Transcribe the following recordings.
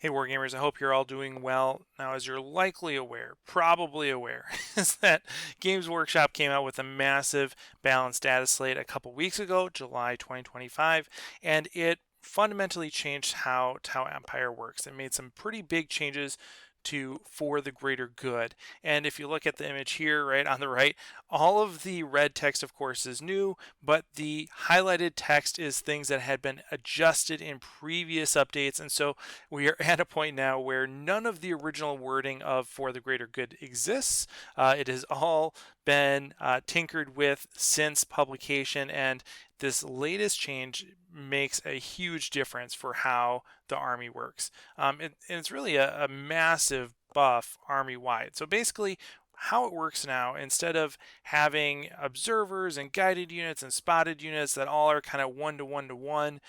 Hey Wargamers, I hope you're all doing well. Now, as you're likely aware, probably aware, is that Games Workshop came out with a massive balanced data slate a couple weeks ago, July 2025, and it fundamentally changed how Empire works. It made some pretty big changes to for the greater good. And if you look at the image here, right on the right, all of the red text, of course, is new, but the highlighted text is things that had been adjusted in previous updates. And so we are at a point now where none of the original wording of for the greater good exists. It has all been tinkered with since publication, and this latest change makes a huge difference for how the Army works. And it's really a massive buff Army wide. So basically, how it works now, instead of having observers and guided units and spotted units that all are kind of one to one to one,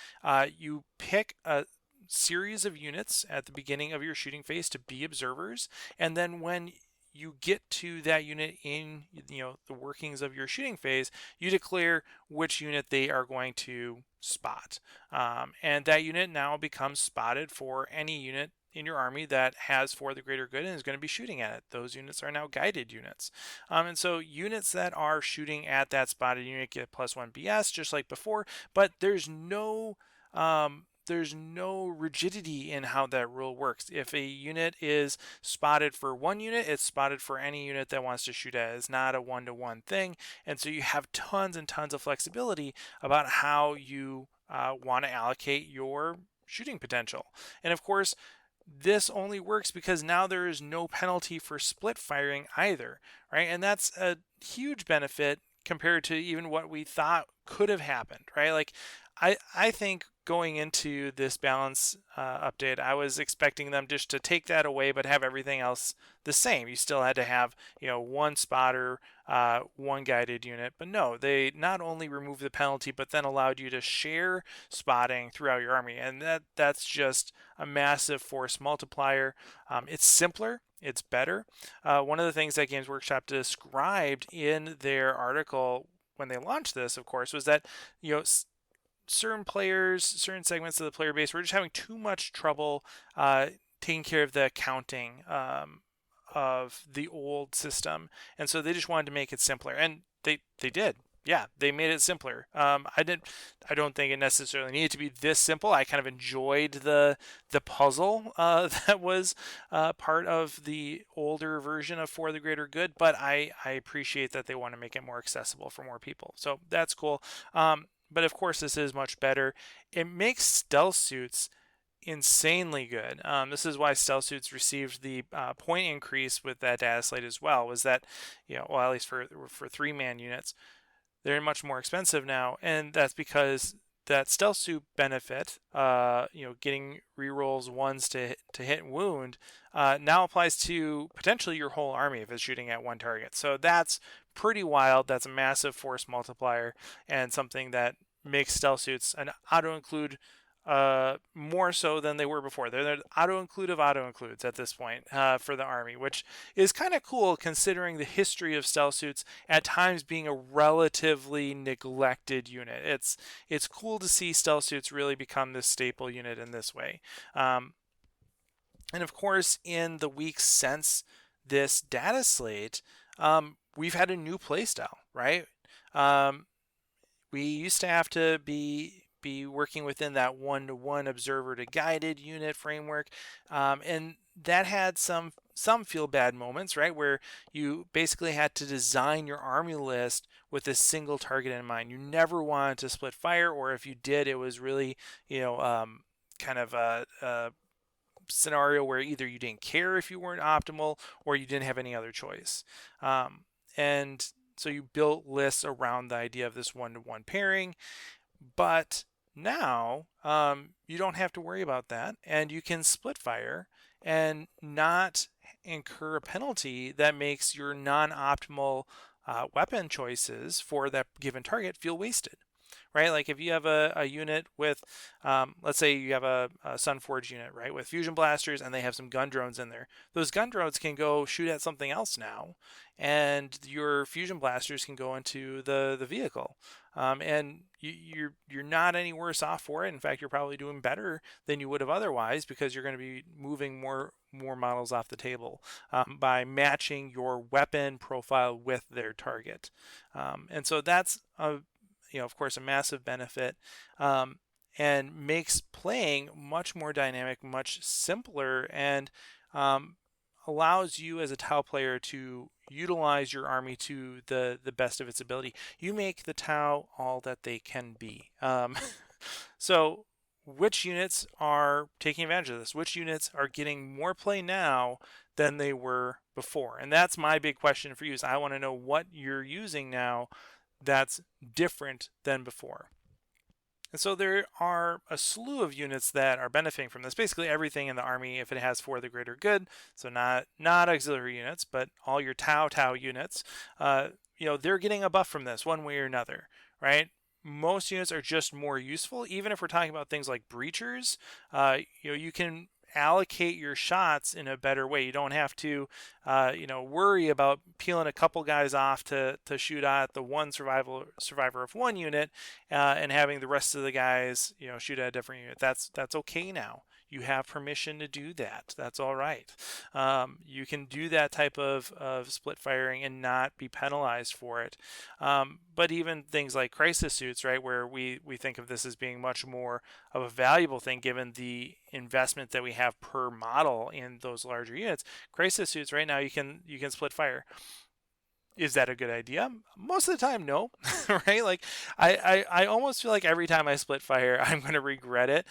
you pick a series of units at the beginning of your shooting phase to be observers, and then when you get to that unit in the workings of your shooting phase, you declare which unit they are going to spot, and that unit now becomes spotted for any unit in your army that has for the greater good and is going to be shooting at it. Those units are now guided units, and so units that are shooting at that spotted unit get +1 BS just like before, but there's no rigidity in how that rule works. If a unit is spotted for one unit, it's spotted for any unit that wants to shoot at it. It's not a one-to-one thing, and so you have tons and tons of flexibility about how you want to allocate your shooting potential. And of course, this only works because now there is no penalty for split firing either, right? And that's a huge benefit compared to even what we thought could have happened, right? Like I think going into this balance update, I was expecting them just to take that away, but have everything else the same. You still had to have, one spotter, one guided unit, but no, they not only removed the penalty, but then allowed you to share spotting throughout your army, and that's just a massive force multiplier. It's simpler. It's better. One of the things that Games Workshop described in their article when they launched this, of course, was that certain players, certain segments of the player base were just having too much trouble taking care of the counting of the old system, and so they just wanted to make it simpler, and they did. Yeah, they made it simpler. I don't think it necessarily needed to be this simple. I kind of enjoyed the puzzle that was part of the older version of For the Greater Good, but I appreciate that they want to make it more accessible for more people. So that's cool. But of course, this is much better. It makes stealth suits insanely good. This is why stealth suits received the point increase with that data slate as well. Was that, well, at least for 3-man units, they're much more expensive now, and that's because that stealth suit benefit, getting rerolls ones to hit and wound, now applies to potentially your whole army if it's shooting at one target. So that's pretty wild. That's a massive force multiplier, and something that makes stealth suits an auto include more so than they were before. They're auto include of auto includes at this point for the army, which is kind of cool considering the history of stealth suits at times being a relatively neglected unit. It's cool to see stealth suits really become this staple unit in this way. And of course, in the weeks since this data slate, we've had a new playstyle, right? Um, we used to have to be working within that one-to-one observer to guided unit framework, and that had some feel bad moments, right, where you basically had to design your army list with a single target in mind. You never wanted to split fire, or if you did, it was really kind of a scenario where either you didn't care if you weren't optimal or you didn't have any other choice. And so you built lists around the idea of this one-to-one pairing, but now you don't have to worry about that, and you can split fire and not incur a penalty that makes your non-optimal weapon choices for that given target feel wasted, right? Like if you have a unit with, let's say you have a Sunforge unit, right, with fusion blasters, and they have some gun drones in there. Those gun drones can go shoot at something else now, and your fusion blasters can go into the vehicle. and you're not any worse off for it. In fact, you're probably doing better than you would have otherwise because you're going to be moving more models off the table by matching your weapon profile with their target. And so that's of course, a massive benefit. And makes playing much more dynamic, much simpler, and allows you as a Tau player to utilize your army to the best of its ability. You make the Tau all that they can be. So which units are taking advantage of this? Which units are getting more play now than they were before? And that's my big question for you is I want to know what you're using now that's different than before. And so there are a slew of units that are benefiting from this. Basically everything in the army, if it has for the greater good, so not auxiliary units, but all your Tau units, they're getting a buff from this one way or another, right? Most units are just more useful. Even if we're talking about things like breachers, you can allocate your shots in a better way. You don't have to, worry about peeling a couple guys off to shoot at the one survivor of one unit, and having the rest of the guys, shoot at a different unit. That's okay now. You have permission to do that. That's all right. You can do that type of split firing and not be penalized for it. But even things like crisis suits, right, where we think of this as being much more of a valuable thing given the investment that we have per model in those larger units. Crisis suits right now you can split fire. Is that a good idea? Most of the time, no, right? Like I almost feel like every time I split fire, I'm going to regret it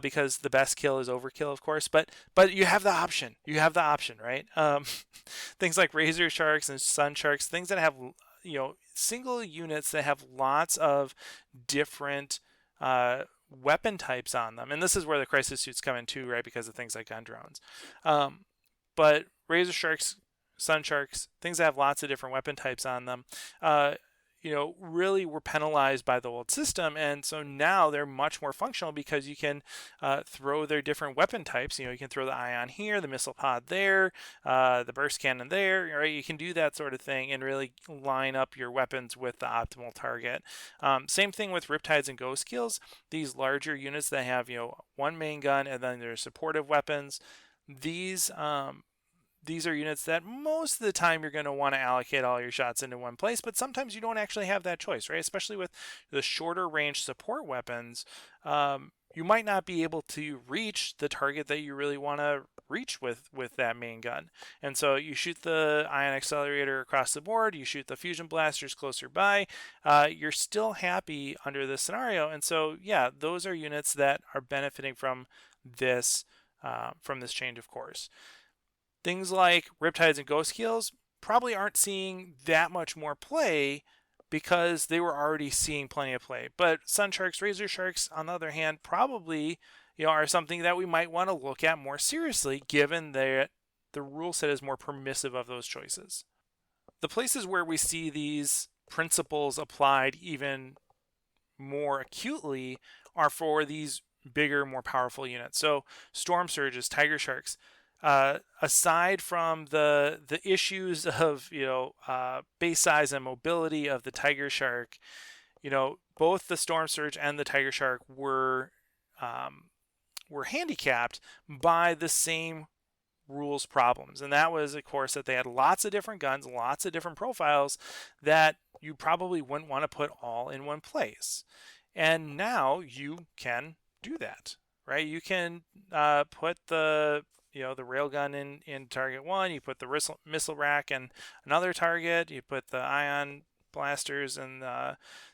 because the best kill is overkill, of course. But you have the option. You have the option, right? Things like razor sharks and sun sharks, things that have single units that have lots of different weapon types on them, and this is where the crisis suits come in too, right? Because of things like gun drones. But razor sharks, sun sharks, things that have lots of different weapon types on them, really were penalized by the old system, and so now they're much more functional because you can throw their different weapon types. You can throw the ion here, the missile pod there, the burst cannon there, right? You can do that sort of thing and really line up your weapons with the optimal target. Same thing with Riptides and Ghost Kills. These larger units that have one main gun and then their supportive weapons. These are units that most of the time you're going to want to allocate all your shots into one place, but sometimes you don't actually have that choice, right? Especially with the shorter range support weapons, you might not be able to reach the target that you really want to reach with that main gun. And so you shoot the ion accelerator across the board, you shoot the fusion blasters closer by, you're still happy under this scenario. And so, yeah, those are units that are benefiting from this change, of course. Things like Riptides and Ghost Kills probably aren't seeing that much more play because they were already seeing plenty of play. But Sun Sharks, Razor Sharks, on the other hand, probably are something that we might want to look at more seriously given that the rule set is more permissive of those choices. The places where we see these principles applied even more acutely are for these bigger, more powerful units. So Storm Surges, Tiger Sharks, aside from the issues of base size and mobility of the Tiger Shark, both the Storm Surge and the Tiger Shark were handicapped by the same rules problems, and that was, of course, that they had lots of different guns, lots of different profiles that you probably wouldn't want to put all in one place. And now you can do that, right? You can put the railgun in target one, you put the missile rack in another target, you put the ion blasters and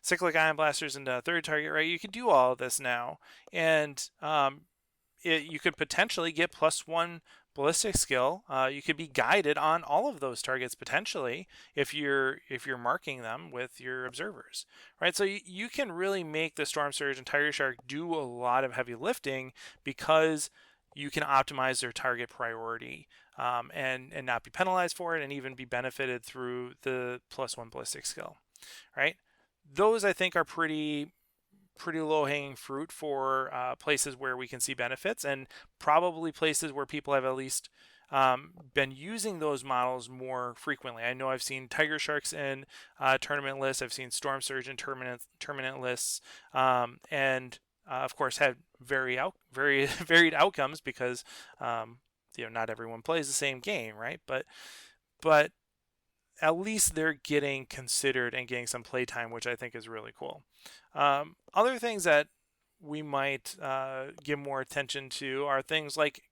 cyclic ion blasters into a third target, right? You can do all of this now, and you could potentially get +1 ballistic skill. You could be guided on all of those targets potentially if you're marking them with your observers, right? So you can really make the Storm Surge and Tiger Shark do a lot of heavy lifting because you can optimize their target priority and not be penalized for it, and even be benefited through the +1 ballistic skill, right? Those I think are pretty low-hanging fruit for places where we can see benefits, and probably places where people have at least been using those models more frequently. I know I've seen Tiger Sharks in tournament lists. I've seen Storm Surge in tournament lists, and of course had very varied outcomes because not everyone plays the same game, right? But at least they're getting considered and getting some playtime, which I think is really cool. Other things that we might give more attention to are things like,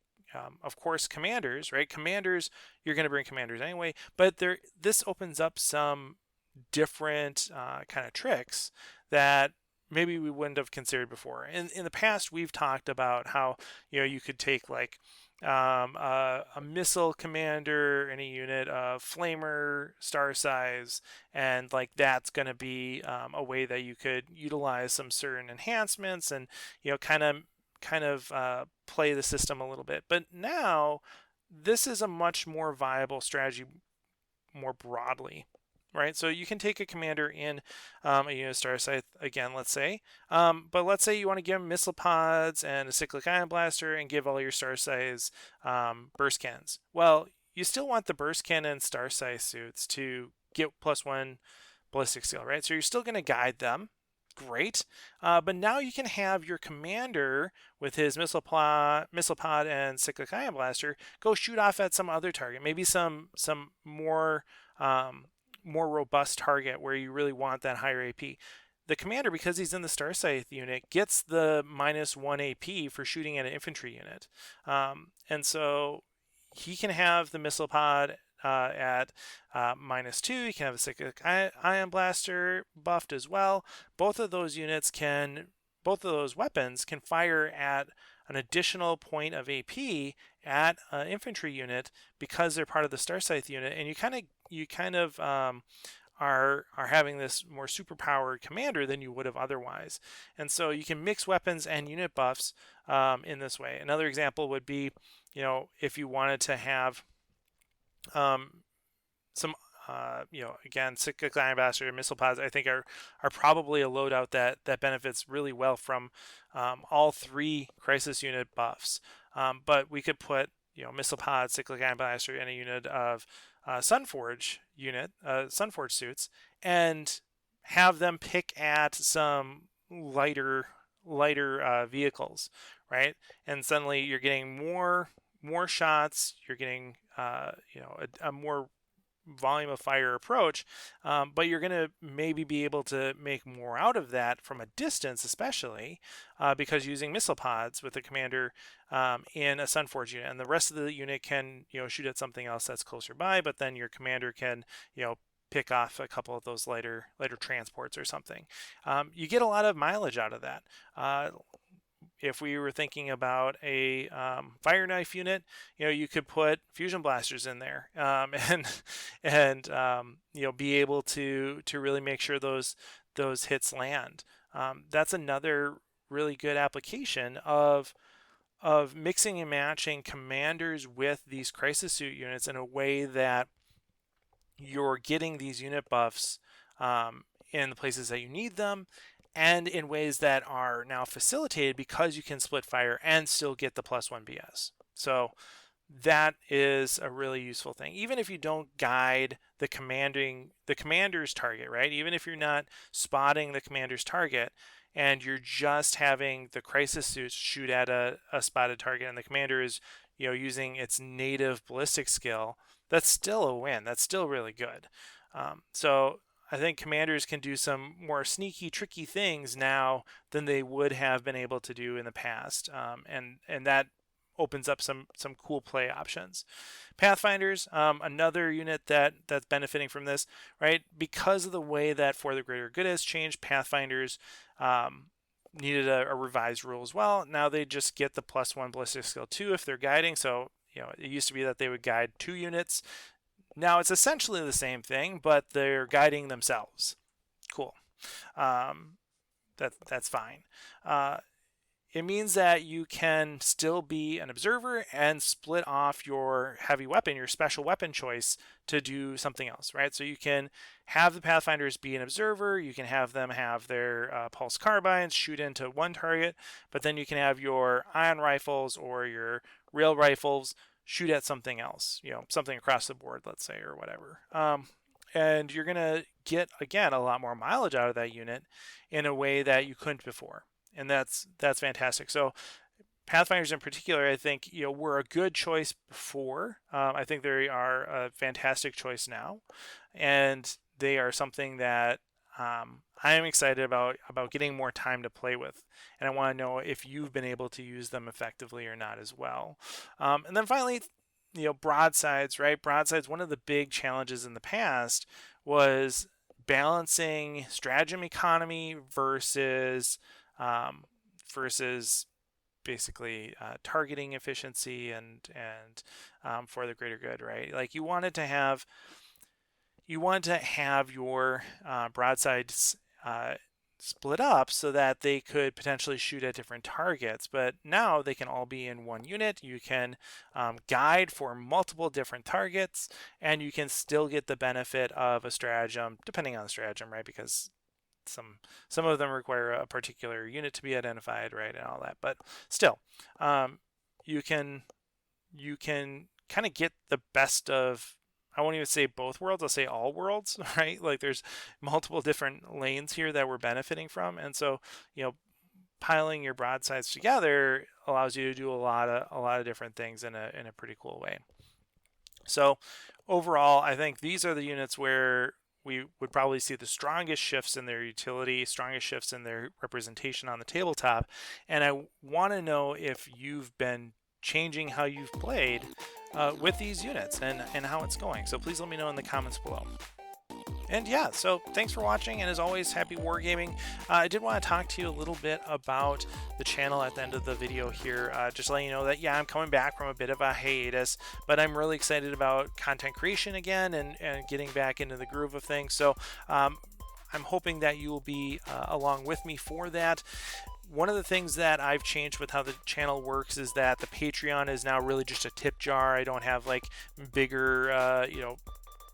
of course, commanders, right? Commanders, you're going to bring commanders anyway, but this opens up some different kind of tricks that maybe we wouldn't have considered before. In the past, we've talked about how you could take like a missile commander in a unit of flamer star size, and like that's going to be a way that you could utilize some certain enhancements and kind of play the system a little bit. But now this is a much more viable strategy more broadly, right? So you can take a commander in a unit star scythe again, let's say, but let's say you want to give them missile pods and a cyclic ion blaster and give all your star scythes burst cannons. Well, you still want the burst cannon star scythe suits to get +1 ballistic skill, right? So you're still going to guide them. Great, but now you can have your commander with his missile pod and cyclic ion blaster go shoot off at some other target, maybe some more more robust target where you really want that higher AP. The commander, because he's in the Star Scythe unit, gets the -1 AP for shooting at an infantry unit, and so he can have the missile pod at -2. He can have a cyclic ion blaster buffed as well. Both of those weapons can fire at an additional point of AP at an infantry unit because they're part of the Star Scythe unit, and you kind of are having this more superpowered commander than you would have otherwise. And so you can mix weapons and unit buffs in this way. Another example would be, if you wanted to have some again, cyclic ion blaster and missile pods, I think are probably a loadout that benefits really well from all 3 crisis unit buffs. But we could put missile pods, cyclic ion blaster in a unit of Sunforge suits, and have them pick at some lighter vehicles, right? And suddenly you're getting more shots. You're getting a more volume of fire approach, but you're going to maybe be able to make more out of that from a distance, especially because using missile pods with the commander in a Sunforge unit, and the rest of the unit can shoot at something else that's closer by, but then your commander can pick off a couple of those lighter transports or something. You get a lot of mileage out of that. If we were thinking about a fire knife unit, you could put fusion blasters in there, and be able to really make sure those hits land. That's another really good application of mixing and matching commanders with these crisis suit units in a way that you're getting these unit buffs in the places that you need them, and in ways that are now facilitated because you can split fire and still get the +1 BS. So that is a really useful thing. Even if you don't guide the commander's target, right? Even if you're not spotting the commander's target and you're just having the crisis suits shoot at a spotted target, and the commander is using its native ballistic skill, that's still a win. That's still really good. So I think commanders can do some more sneaky, tricky things now than they would have been able to do in the past, and that opens up some cool play options. Pathfinders, another unit that's benefiting from this, right? Because of the way that For the Greater Good has changed, Pathfinders needed a revised rule as well. Now they just get the +1 ballistic skill 2 if they're guiding. So it used to be that they would guide 2 units. Now it's essentially the same thing, but they're guiding themselves. Cool. That's fine. It means that you can still be an observer and split off your heavy weapon, your special weapon choice, to do something else, right? So you can have the Pathfinders be an observer, you can have them have their pulse carbines shoot into one target, but then you can have your ion rifles or your rail rifles shoot at something else, something across the board, let's say, or whatever. And you're going to get, again, a lot more mileage out of that unit in a way that you couldn't before. And that's fantastic. So Pathfinders in particular, I think, were a good choice before. I think they are a fantastic choice now. And they are something that I am excited about getting more time to play with. And I want to know if you've been able to use them effectively or not as well. And then finally, broadsides, right? Broadsides, one of the big challenges in the past was balancing stratagem economy versus basically targeting efficiency and for the greater good, right? Like you wanted to have your broadsides split up so that they could potentially shoot at different targets, but now they can all be in one unit. You can guide for multiple different targets, and you can still get the benefit of a stratagem, depending on the stratagem, right? Because some of them require a particular unit to be identified, right, and all that. But still, you can kind of get the best of, I won't even say both worlds, I'll say all worlds, right? Like there's multiple different lanes here that we're benefiting from. And so, piling your broadsides together allows you to do a lot of different things in a pretty cool way. So overall, I think these are the units where we would probably see the strongest shifts in their utility, strongest shifts in their representation on the tabletop. And I want to know if you've been changing how you've played with these units and how it's going. So please let me know in the comments below. And yeah, so thanks for watching, and as always, happy wargaming. I did want to talk to you a little bit about the channel at the end of the video here, just letting you know that, yeah, I'm coming back from a bit of a hiatus, but I'm really excited about content creation again and getting back into the groove of things. So I'm hoping that you will be along with me for that. One of the things that I've changed with how the channel works is that the Patreon is now really just a tip jar. I don't have like bigger,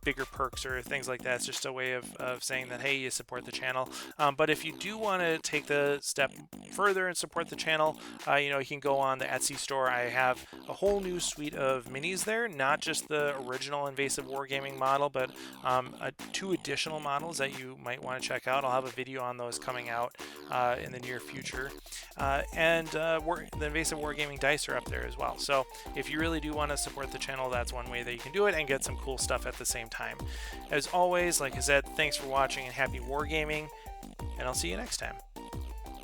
bigger perks or things like that. It's just a way of saying that, hey, you support the channel. But if you do want to take the step further and support the channel, you can go on the Etsy store. I have a whole new suite of minis there, not just the original Invasive Wargaming model, but 2 additional models that you might want to check out. I'll have a video on those coming out in the near future. And the Invasive Wargaming dice are up there as well. So if you really do want to support the channel, that's one way that you can do it and get some cool stuff at the same time. As always, like I said, thanks for watching and happy wargaming, and I'll see you next time.